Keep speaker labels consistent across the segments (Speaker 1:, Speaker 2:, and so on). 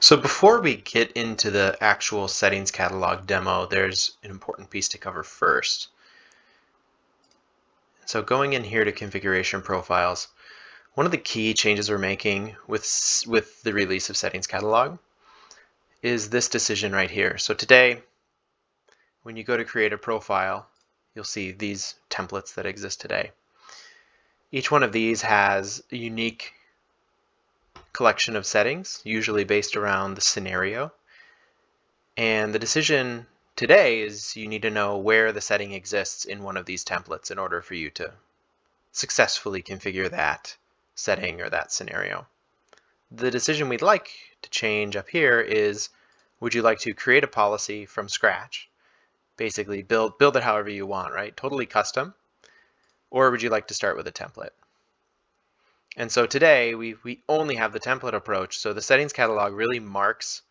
Speaker 1: So before we get into the actual settings catalog demo, there's an important piece to cover first. So going in here to configuration profiles, one of the key changes we're making with the release of settings catalog is this decision right here. So today, when you go to create a profile, you'll see these templates that exist today. Each one of these has a unique collection of settings, usually based around the scenario. And the decision today is you need to know where the setting exists in one of these templates in order for you to successfully configure that setting or that scenario. The decision we'd like to change up here is, would you like to create a policy from scratch? Basically build it however you want, right? Totally custom. Or would you like to start with a template? And so today we only have the template approach. So the settings catalog really marks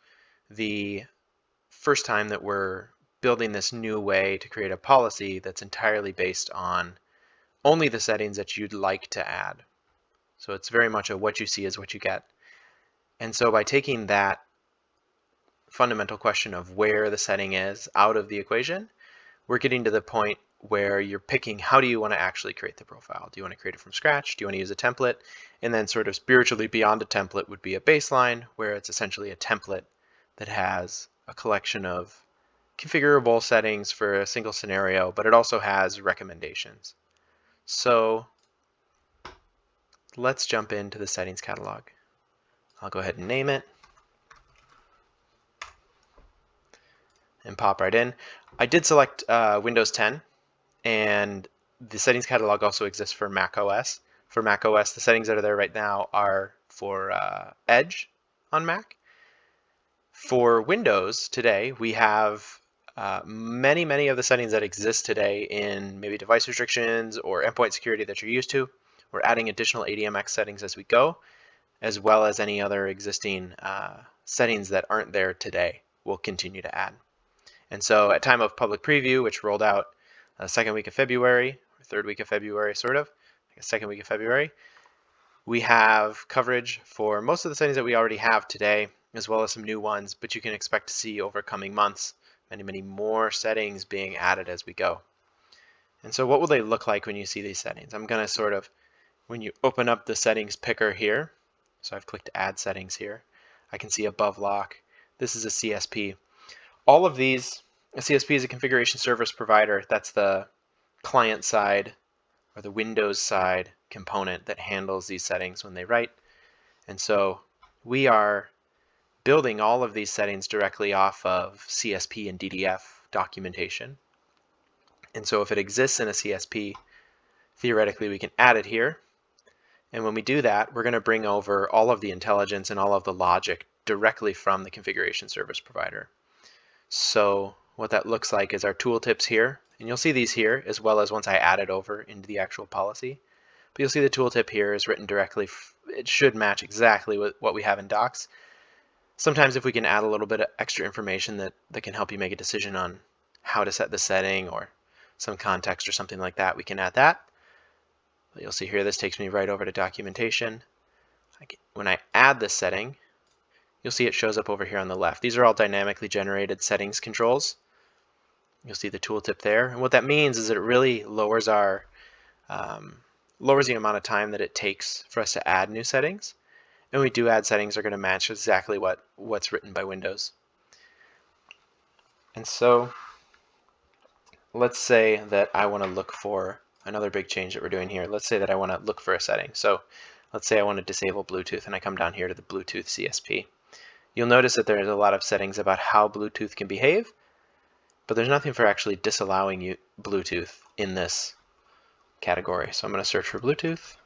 Speaker 1: the first time that we're building this new way to create a policy that's entirely based on only the settings that you'd like to add. So it's very much a what you see is what you get. And so by taking that fundamental question of where the setting is out of the equation, we're getting to the point where you're picking how do you want to actually create the profile. Do you want to create it from scratch? Do you want to use a template? And then sort of spiritually beyond a template would be a baseline, where it's essentially a template that has a collection of configurable settings for a single scenario, but it also has recommendations. So let's jump into the settings catalog. I'll go ahead and name it and pop right in. I did select Windows 10, and the settings catalog also exists for Mac OS. For Mac OS, the settings that are there right now are for Edge on Mac. For Windows today, we have many of the settings that exist today in maybe device restrictions or endpoint security that you're used to. We're adding additional ADMX settings as we go, as well as any other existing settings that aren't there today we'll continue to add. And so at time of public preview, which rolled out second week of February, or third week of February, sort of, I guess second week of February, we have coverage for most of the settings that we already have today, as well as some new ones, but you can expect to see over coming months many more settings being added as we go. And so what will they look like when you see these settings? I'm going to sort of, when you open up the settings picker here, so I've clicked add settings here, I can see above lock, this is a CSP. All of these, a CSP is a configuration service provider. That's the client side or the Windows side component that handles these settings when they write. And so we are building all of these settings directly off of CSP and DDF documentation. And so if it exists in a CSP, theoretically we can add it here. And when we do that, we're going to bring over all of the intelligence and all of the logic directly from the configuration service provider. So what that looks like is our tooltips here, and you'll see these here as well as once I add it over into the actual policy. But you'll see the tooltip here is written directly. It should match exactly with what we have in docs. Sometimes if we can add a little bit of extra information that can help you make a decision on how to set the setting or some context or something like that, we can add that. But you'll see here this takes me right over to documentation. When I add this setting, you'll see it shows up over here on the left. These are all dynamically generated settings controls. You'll see the tooltip there. And what that means is that it really lowers the amount of time that it takes for us to add new settings. And when we do add settings, they're going to match exactly what's written by Windows. And so let's say that I want to look for another big change that we're doing here. Let's say that I want to look for a setting. So let's say I want to disable Bluetooth, and I come down here to the Bluetooth CSP. You'll notice that there's a lot of settings about how Bluetooth can behave, but there's nothing for actually disallowing Bluetooth in this category. So I'm going to search for Bluetooth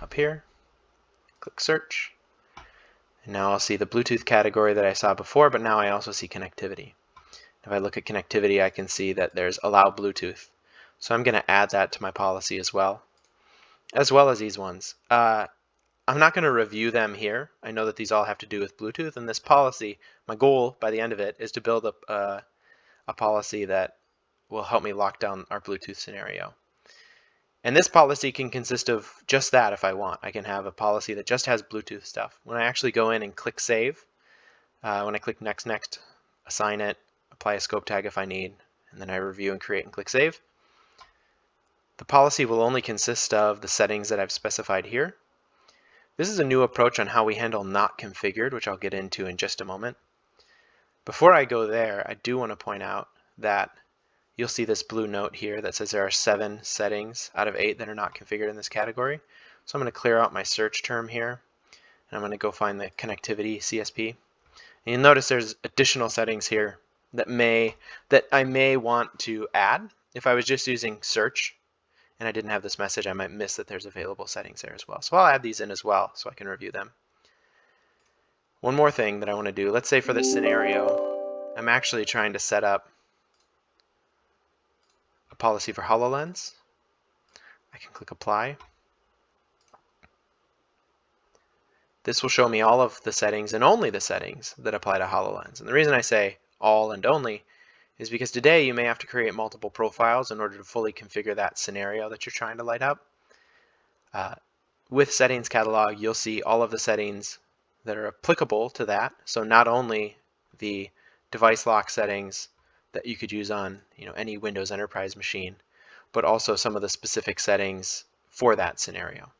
Speaker 1: up here, click search, and now I'll see the Bluetooth category that I saw before, but now I also see connectivity. If I look at connectivity, I can see that there's allow Bluetooth. So I'm going to add that to my policy as well as these ones. I'm not going to review them here. I know that these all have to do with Bluetooth, and this policy, my goal by the end of it is to build up a policy that will help me lock down our Bluetooth scenario. And this policy can consist of just that if I want. I can have a policy that just has Bluetooth stuff. When I actually go in and click save, When I click next, assign it, apply a scope tag if I need, and then I review and create and click save. The policy will only consist of the settings that I've specified here. This is a new approach on how we handle not configured, which I'll get into in just a moment. Before I go there, I do want to point out that you'll see this blue note here that says there are 7 settings out of 8 that are not configured in this category. So I'm going to clear out my search term here, and I'm going to go find the connectivity CSP. And you'll notice there's additional settings here that I may want to add. If I was just using search and I didn't have this message, I might miss that there's available settings there as well. So I'll add these in as well so I can review them. One more thing that I want to do, let's say for this scenario, I'm actually trying to set up a policy for HoloLens. I can click apply. This will show me all of the settings and only the settings that apply to HoloLens. And the reason I say all and only is because today you may have to create multiple profiles in order to fully configure that scenario that you're trying to light up. With settings catalog, you'll see all of the settings that are applicable to that. So not only the device lock settings that you could use on any Windows Enterprise machine, but also some of the specific settings for that scenario.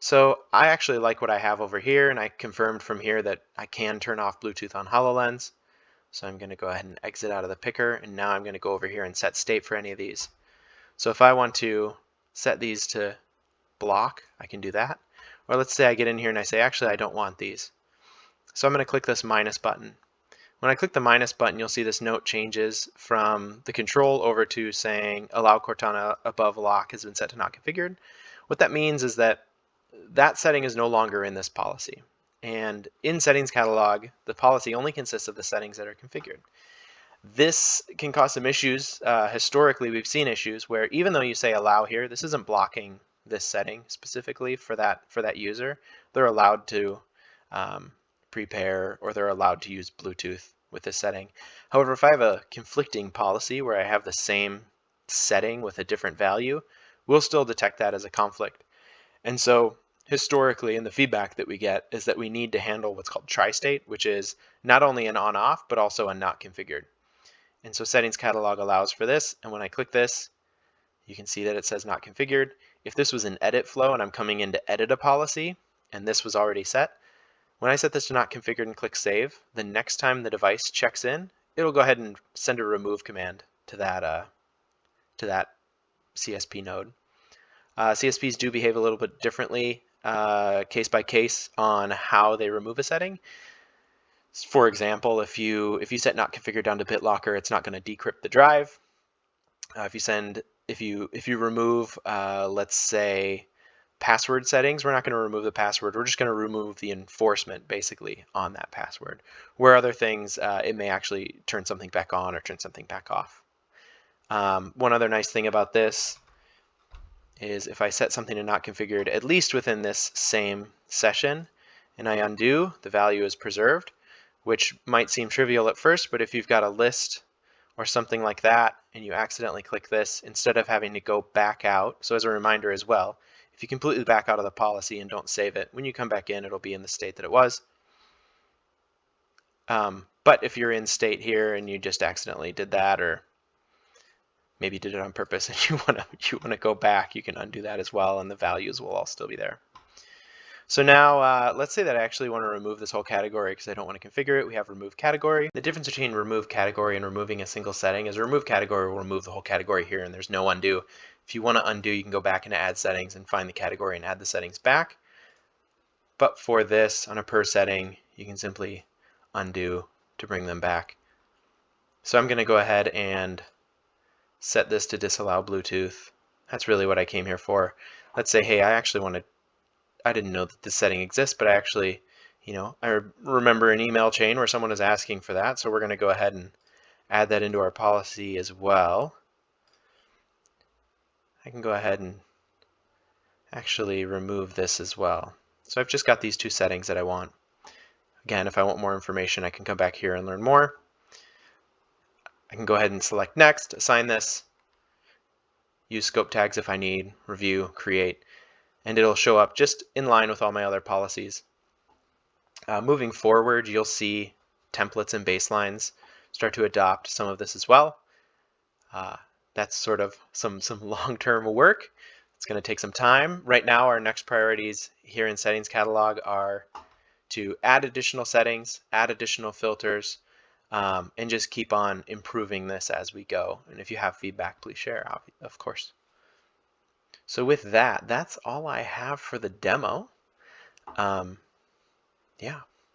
Speaker 1: So I actually like what I have over here, and I confirmed from here that I can turn off Bluetooth on HoloLens. So I'm going to go ahead and exit out of the picker, and now I'm going to go over here and set state for any of these. So if I want to set these to block, I can do that. Or let's say I get in here and I say, actually, I don't want these. So I'm going to click this minus button. When I click the minus button, you'll see this note changes from the control over to saying allow Cortana above lock has been set to not configured. What that means is that that setting is no longer in this policy. And in settings catalog, the policy only consists of the settings that are configured. This can cause some issues. Historically, we've seen issues where even though you say allow here, this isn't blocking this setting specifically for that user. They're allowed to prepare, or they're allowed to use Bluetooth with this setting. However, if I have a conflicting policy where I have the same setting with a different value, we'll still detect that as a conflict. And so historically, and the feedback that we get is that we need to handle what's called TriState, which is not only an on-off, but also a not configured. And so settings catalog allows for this. And when I click this, you can see that it says not configured. If this was an edit flow and I'm coming in to edit a policy and this was already set, when I set this to not configured and click save, the next time the device checks in, it'll go ahead and send a remove command to that CSP node. CSPs do behave a little bit differently case by case on how they remove a setting. For example, if you set not configured down to BitLocker, it's not going to decrypt the drive. If you remove, let's say, password settings, we're not going to remove the password. We're just going to remove the enforcement basically on that password. Where other things, it may actually turn something back on or turn something back off. One other nice thing about this is if I set something to not configured, at least within this same session, and I undo, the value is preserved, which might seem trivial at first, but if you've got a list or something like that, and you accidentally click this, instead of having to go back out, so as a reminder as well, if you completely back out of the policy and don't save it, when you come back in, it'll be in the state that it was. But if you're in state here and you just accidentally did that, or maybe did it on purpose and you want to go back, you can undo that as well, and the values will all still be there. So now let's say that I actually want to remove this whole category because I don't want to configure it. We have remove category. The difference between remove category and removing a single setting is a remove category will remove the whole category here, and there's no undo. If you want to undo, you can go back into add settings and find the category and add the settings back. But for this, on a per setting, you can simply undo to bring them back. So I'm going to go ahead and set this to disallow Bluetooth. That's really what I came here for. Let's say, hey, I didn't know that this setting exists, but I actually, I remember an email chain where someone is asking for that, so we're going to go ahead and add that into our policy as well. I can go ahead and actually remove this as well. So I've just got these two settings that I want. Again, if I want more information, I can come back here and learn more. I can go ahead and select next, assign this, use scope tags if I need, review, create, and it'll show up just in line with all my other policies. Moving forward, you'll see templates and baselines start to adopt some of this as well. That's sort of some long-term work. It's going to take some time. Right now, our next priorities here in Settings Catalog are to add additional settings, add additional filters, and just keep on improving this as we go. And if you have feedback, please share, of course. So with that, that's all I have for the demo. Yeah.